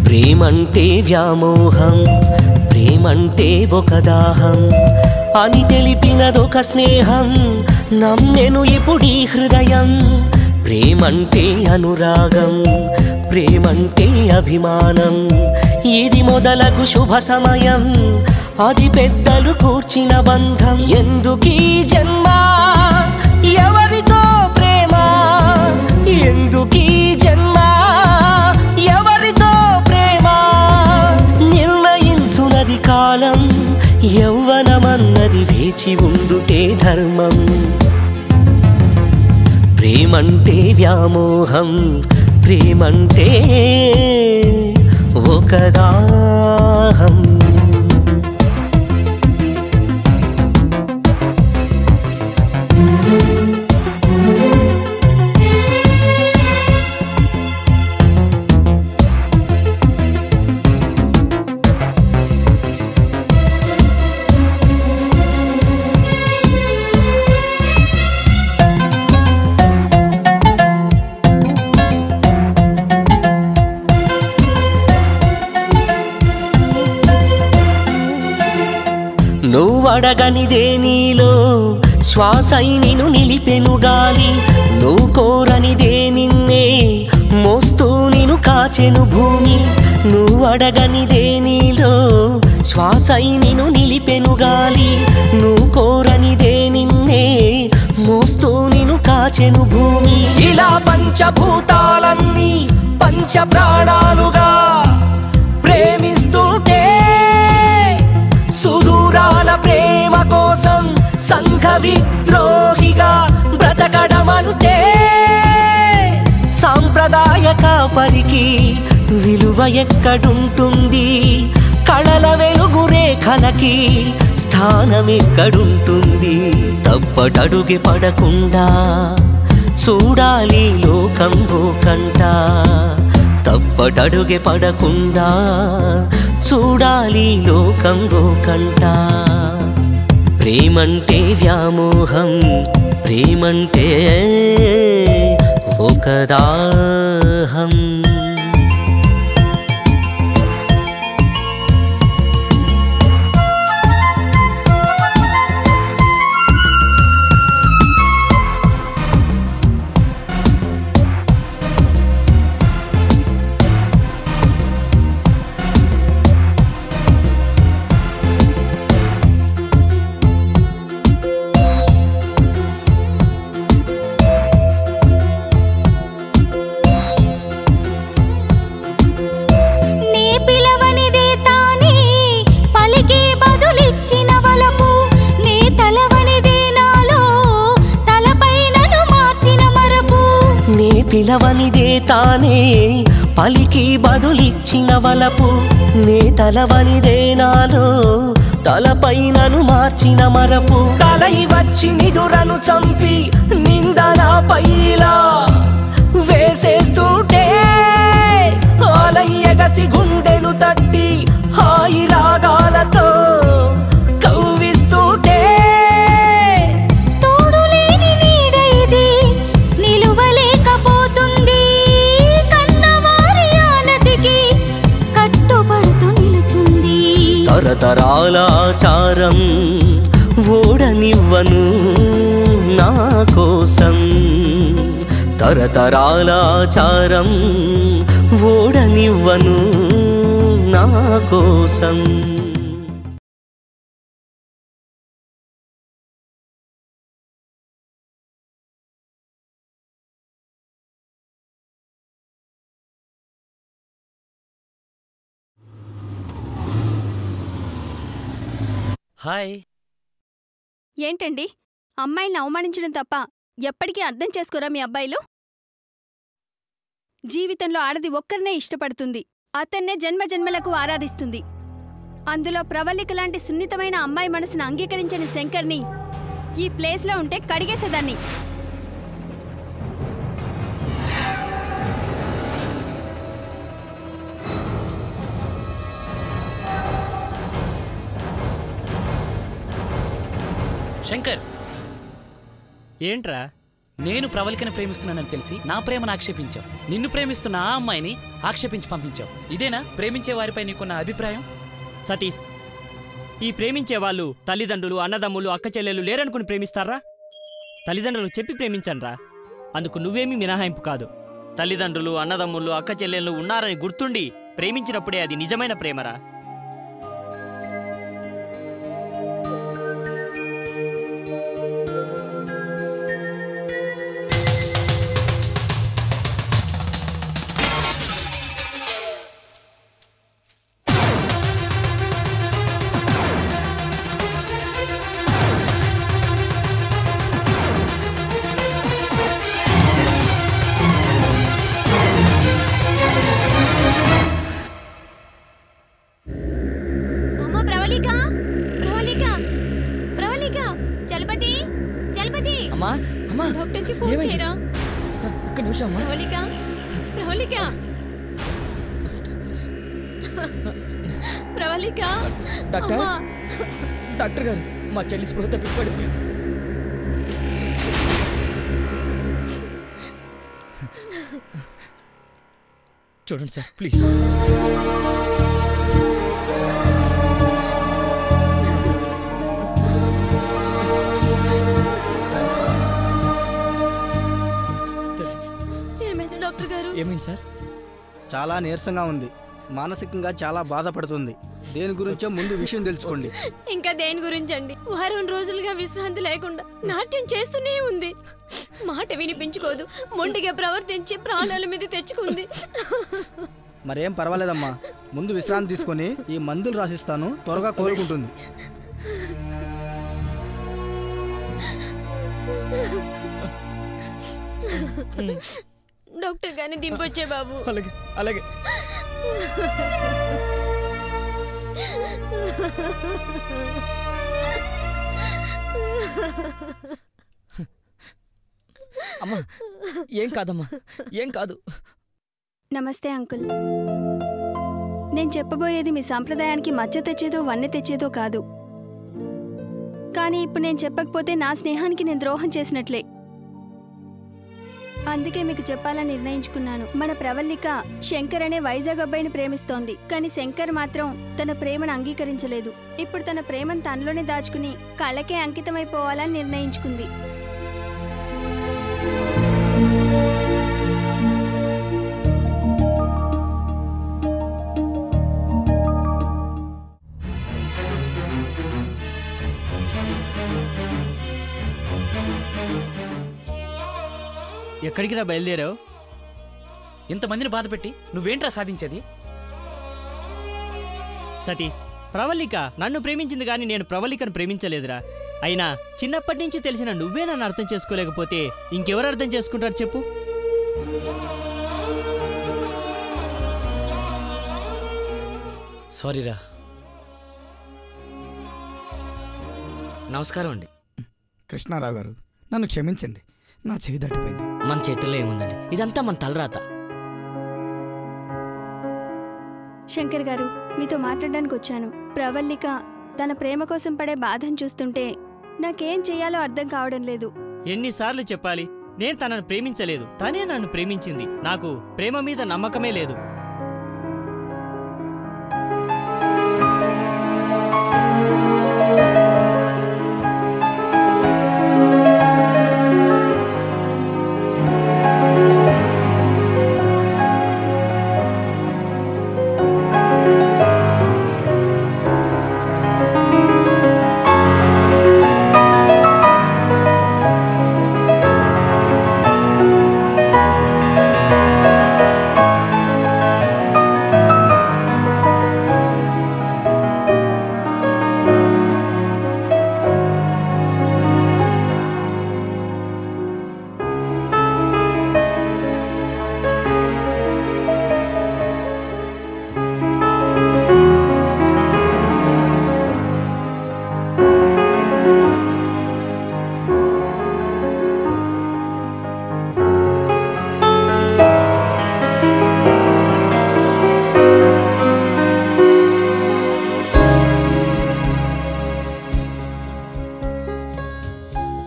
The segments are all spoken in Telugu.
ప్రేమంటే వ్యామోహం, ప్రేమంటే ఒక దాహం అని తెలిపినదొక స్నేహం, నమ్మెను ఇప్పుడీ హృదయం. ప్రేమంటే అనురాగం, ప్రేమంటే అభిమానం, ఇది మొదలకు శుభ సమయం, అది పెద్దలు కూర్చిన బంధం. ఎందుకీ జన్మ ఎవరితో ప్రేమ, ఎందుకీ జన్మ ఎవరితో ప్రేమ, నిర్ణయించునది కాలం, యౌవనమన్నది వేచి ఉండుటే ధర్మం. ప్రేమంటే వ్యామోహం, ప్రేమంటే ఒక దాహం. నువ్వడగనిదే నీలో శ్వాసై నిన్ను నిలిపెను గాలి, నువ్వు కోరనిదే నిన్నే మోస్తూ నిన్ను కాచెను భూమి. నువ్వడగనిదే నీలో శ్వాసై నిన్ను నిలిపెను గాలి, నువ్వు కోరనిదే నిన్నే మోస్తూ నిన్ను కాచెను భూమి. ఇలా పంచభూతాలన్నీ పంచ ప్రాణాలుగా ప్రేమిస్తుంటే, సుదూరాల ప్రేమ కోసం సంఘ విద్రోహిగా బ్రతకడమంటే, సాంప్రదాయ కాపరికి విలువ ఎక్కడుంటుంది, కళల వెలుగు రేఖలకి స్థానం ఎక్కడుంటుంది. తప్పటడుగే పడకుండా చూడాలి లోకం ఓకంట, తప్పటడుగే పడకుండా చూడాలి లోకం ఓకంట. ప్రేమంటే వ్యామోహం, ప్రేమంటే ఒక దాహం. పిలవనిదే తానే పలికి బదులిచ్చిన వలపు, నే తలవనిదే నాలో తలపైనను మార్చిన మరపు. తలై వచ్చి నిదురను చంపి నిందనాపైలా వేసేస్తుంటే, ఆలయ్యగసి గుండెను తట్టి హాయి రాగాలతో కవ్విస్తుంటే, తరతరాలాచారం ఓడనివ్వను నా కోసం, తరతరాలాచారం ఓడనివ్వను నా కోసం. హాయ్. ఏంటండి, అమ్మాయిల్ని అవమానించడం తప్ప ఎప్పటికీ అర్థం చేసుకోరా మీ అబ్బాయిలు? జీవితంలో ఆడది ఒక్కరినే ఇష్టపడుతుంది, అతన్నే జన్మజన్మలకు ఆరాధిస్తుంది. అందులో ప్రవల్లిక లాంటి సున్నితమైన అమ్మాయి మనసును అంగీకరించని శంకర్ని ఈ ప్లేస్లో ఉంటే కడిగేసేదాన్ని. శంకర్, ఏంట్రా? నేను ప్రవళికను ప్రేమిస్తున్నానని తెలిసి నా ప్రేమను ఆక్షేపించావు. నిన్ను ప్రేమిస్తున్న ఆ అమ్మాయిని ఆక్షేపించి పంపించావు. ఇదేనా ప్రేమించే వారిపై నీకున్న అభిప్రాయం? సతీష్, ఈ ప్రేమించే వాళ్ళు తల్లిదండ్రులు, అన్నదమ్ములు, అక్క చెల్లెలు లేరనుకుని ప్రేమిస్తారా? తల్లిదండ్రులు చెప్పి ప్రేమించండ్రా. అందుకు నువ్వేమీ మినహాయింపు కాదు. తల్లిదండ్రులు, అన్నదమ్ములు, అక్క చెల్లెళ్ళు ఉన్నారని గుర్తుండి ప్రేమించినప్పుడే అది నిజమైన ప్రేమరా. డాక్టర్ గారు, మా చెల్లి స్పృహ తప్పిపడింది. చూడండి సార్, ప్లీజ్. ఏమైంది డాక్టర్ గారు? ఏమైంది సార్? చాలా నీరసంగా ఉంది, మానసికంగా చాలా బాధపడుతుంది. దేని గురించో ముందు విషయం తెలుసుకోండి. ఇంకా దేని గురించండి? వారం రోజులుగా విశ్రాంతి లేకుండా నాట్యం చేస్తూనే ఉంది. మాట వినిపించుకోదు, మొండిగా ప్రవర్తించి ప్రాణాల మీద తెచ్చుకుంది. మరేం పర్వాలేదమ్మా, ముందు విశ్రాంతి తీసుకొని ఈ మందులు రాసిస్తాను, త్వరగా కోలుకుంటుంది. డాక్టర్ గారిని దింపొచ్చే బాబు. అలాగే అలాగే. అమ్మా, ఏం కాదమ్మా, ఏం కాదు. నమస్తే అంకుల్. నేను చెప్పబోయేది మీ సంప్రదాయానికి మచ్చ తెచ్చేదో వన్నె తెచ్చేదో కాదు. కానీ ఇప్పుడు నేను చెప్పకపోతే నా స్నేహానికి నేను ద్రోహం చేసినట్లే. అందుకే మీకు చెప్పాలని నిర్ణయించుకున్నాను. మన ప్రవల్లిక శంకర్ అనే వైజాగ్ అబ్బాయిని ప్రేమిస్తోంది, కానీ శంకర్ మాత్రం తన ప్రేమను అంగీకరించలేదు. ఇప్పుడు తన ప్రేమను తనలోనే దాచుకుని కళ్ళకే అంకితమైపోవాలని నిర్ణయించుకుంది. ఎక్కడికి రా బయలుదేరావు? ఇంతమందిని బాధపెట్టి నువ్వేంట్రా సాధించేది? సతీష్, ప్రవల్లిక నన్ను ప్రేమించింది కానీ నేను ప్రవల్లికను ప్రేమించలేదురా. అయినా చిన్నప్పటి నుంచి తెలిసిన నువ్వే నన్ను అర్థం చేసుకోలేకపోతే ఇంకెవరు అర్థం చేసుకుంటారు చెప్పు? సారీరా. నమస్కారం అండి. కృష్ణారావు గారు, నన్ను క్షమించండి, నా చెయ్యి దాటిపోయింది. మన చేతుల్లో ఏముందండి, ఇదంతా మన తలరాత. శంకర్ గారు, మీతో మాట్లాడడానికి వచ్చాను. ప్రవల్లిక తన ప్రేమ కోసం పడే బాధను చూస్తుంటే నాకేం చెయ్యాలో అర్థం కావడం లేదు. ఎన్నిసార్లు చెప్పాలి? నేను తనను ప్రేమించలేదు, తనే నన్ను ప్రేమించింది. నాకు ప్రేమ మీద నమ్మకమే లేదు.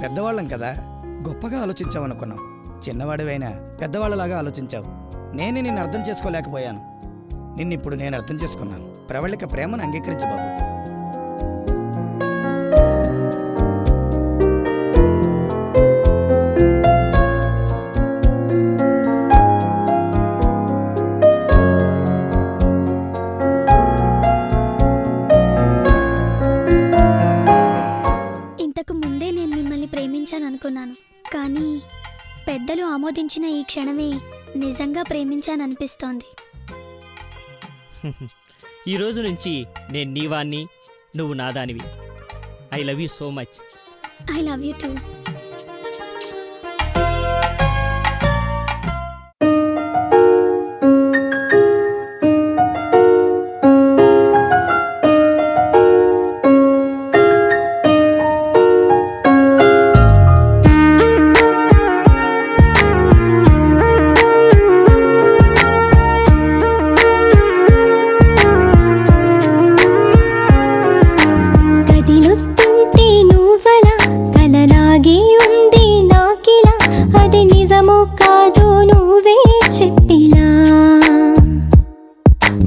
పెద్దవాళ్ళం కదా, గొప్పగా ఆలోచించావనుకున్నాం. చిన్నవాడివైనా పెద్దవాళ్ళలాగా ఆలోచించావు. నేనే నిన్ను అర్థం చేసుకోలేకపోయాను. నిన్నిప్పుడు నేను అర్థం చేసుకున్నాను. ప్రవళిక ప్రేమను అంగీకరించు బాబు. ఇంతకు ముందే నేను మిమ్మల్ని ప్రేమించాననుకున్నాను, కానీ పెద్దలు ఆమోదించిన ఈ క్షణమే నిజంగా ప్రేమించాననిపిస్తోంది. ఈ రోజు నుంచి నేను నీవాణ్ణి, నువ్వు నాదానివి. I love you so much. I love you too.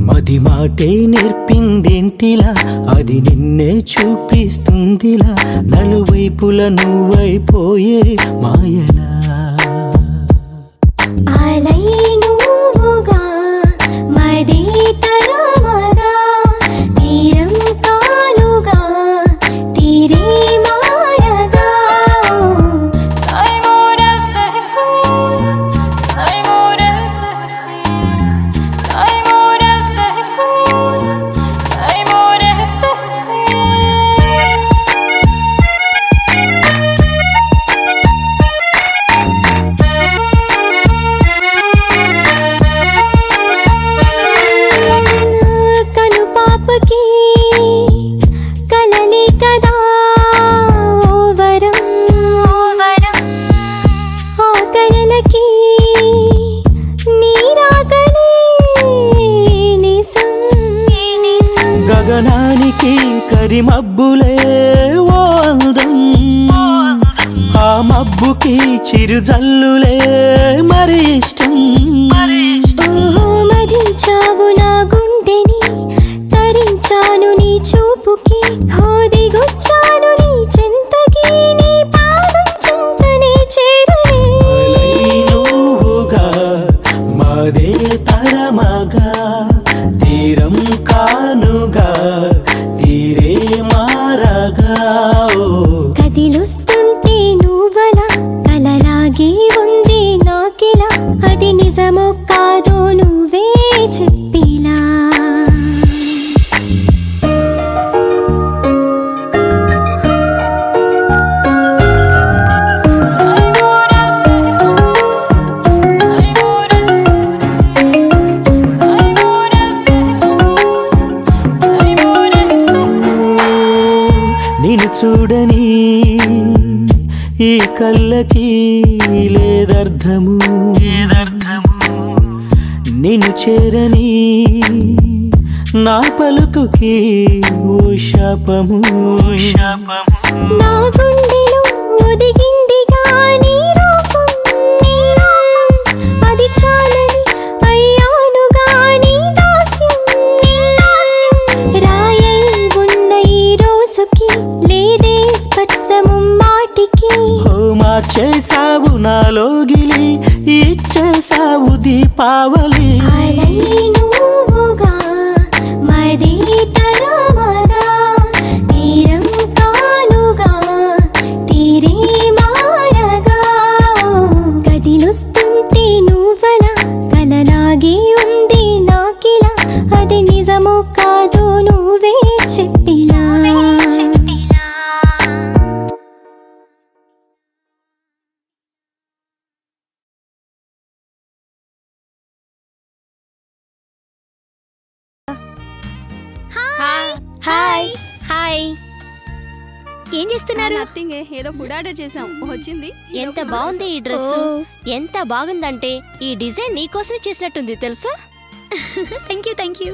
మది మాటే నేర్పిందేంటిలా, అది నిన్నే చూపిస్తుందిలా, నలువైపుల నువ్వైపోయే మాయలా. గగనానికి కరిమబ్బులే ఓ అందం, ఆ మబ్బుకి చిరుజల్లులే మరి ఇష్టం. మరించావు నా గుండెని, తరించాను నీ చూపుకి, హోదిగొచ్చాను నీ చెంతకి, నీ పాదం చెంతనే చేరనే. నువ్వుగా మాదే తరమగా, తీరం కానుగా తీరే మారగా. కదిలుస్తుంటే నువ్వలా, కలలాగే ఉంది నాకిలా, అది నిజమో కాదో నువ్వే చెప్పిలా. నిన్ను చూడని ఈ కళ్ళకి లేదర్థము, నిన్ను చేరని నా పలుకుకి ఓ శాపము. నా గుండెలో ఒదిగిందిగా నీ రూపం, అది చాలని అయ్యానుగా నీ దాస్యం. రాయై ఉన్న ఈ రోజుకి లేదే స్పర్శము మాటికి. మార్చేసావు నాలోగిలి, ఇచ్చేసావు దీపావళి. నువ్వుగా మది తరమగా, తీరం కానుగా తీరే మారగా. కదిలుస్తుంటే నువ్వలా, కలలాగే ఉంది నాకిలా, అది నిజమో కాదో నువ్వే చెప్పిలా. హాయ్ హాయ్, ఏం చేస్తున్నారు? నథింగ్, ఏదో ఫుడ్ ఆర్డర్ చేసాం, వచ్చింది. ఎంత బాగుంది ఈ డ్రెస్, ఎంత బాగుందంటే ఈ డిజైన్ నీకోసమే చేసినట్టుంది తెలుసా. Thank you.